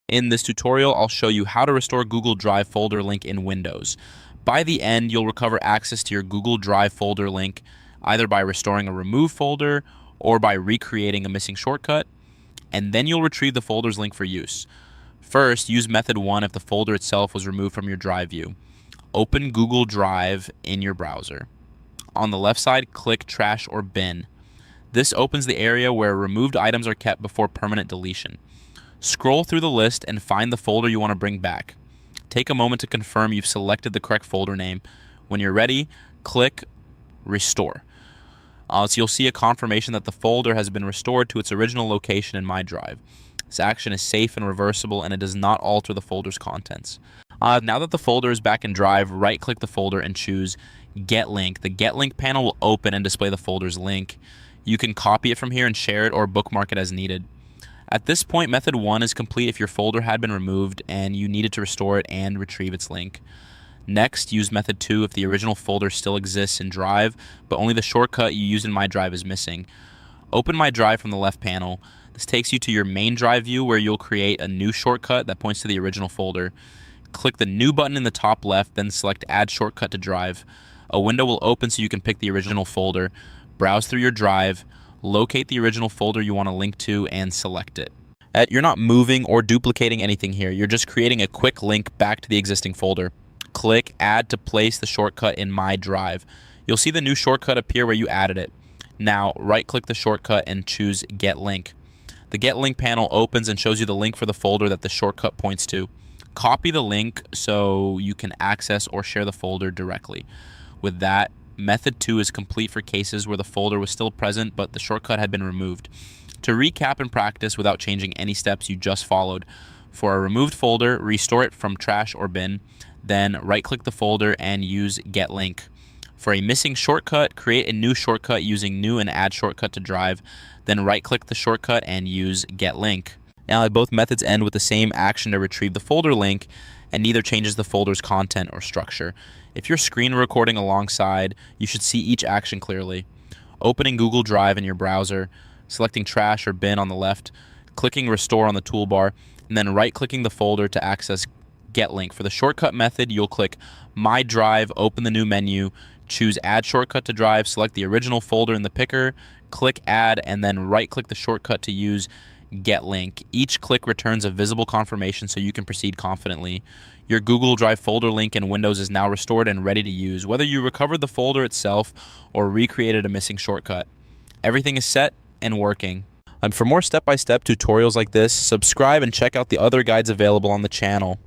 In this tutorial, I'll show you how to restore Google Drive folder link in Windows. By the end, you'll recover access to your Google Drive folder link either by restoring a removed folder or by recreating a missing shortcut, and then you'll retrieve the folder's link for use. First, use method 1 if the folder itself was removed from your Drive view. Open Google Drive in your browser. On the left side, click Trash or Bin. This opens the area where removed items are kept before permanent deletion. Scroll through the list and find the folder you want to bring back. Take a moment to confirm you've selected the correct folder name. When you're ready, click Restore. So you'll see a confirmation that the folder has been restored to its original location in My Drive. This action is safe and reversible, and it does not alter the folder's contents. Now that the folder is back in Drive, right-click the folder and choose Get Link. The Get Link panel will open and display the folder's link. You can copy it from here and share it or bookmark it as needed. At this point, method 1 is complete if your folder had been removed and you needed to restore it and retrieve its link. Next, use method 2 if the original folder still exists in Drive, but only the shortcut you used in My Drive is missing. Open My Drive from the left panel. This takes you to your main Drive view where you'll create a new shortcut that points to the original folder. Click the New button in the top left, then select Add Shortcut to Drive. A window will open so you can pick the original folder. Browse through your Drive, locate the original folder you want to link to, and select it. You're not moving or duplicating anything here. You're just creating a quick link back to the existing folder. Click Add to place the shortcut in My Drive. You'll see the new shortcut appear where you added it. Now, right-click the shortcut and choose Get Link. The Get Link panel opens and shows you the link for the folder that the shortcut points to. Copy the link so you can access or share the folder directly. With that, method 2 is complete for cases where the folder was still present but the shortcut had been removed. To recap and practice without changing any steps you just followed, for a removed folder, restore it from Trash or Bin, then right-click the folder and use Get Link. For a missing shortcut, create a new shortcut using New and Add Shortcut to Drive, then right-click the shortcut and use Get Link. Now, both methods end with the same action to retrieve the folder link, and neither changes the folder's content or structure. If you're screen recording alongside, you should see each action clearly. Opening Google Drive in your browser, selecting Trash or Bin on the left, clicking Restore on the toolbar, and then right-clicking the folder to access Get Link. For the shortcut method, you'll click My Drive, open the new menu, choose Add Shortcut to Drive, select the original folder in the picker, click Add, and then right-click the shortcut to use Get Link. Each click returns a visible confirmation so you can proceed confidently. Your Google Drive folder link in Windows is now restored and ready to use, whether you recovered the folder itself or recreated a missing shortcut. Everything is set and working. For more step-by-step tutorials like this, subscribe and check out the other guides available on the channel.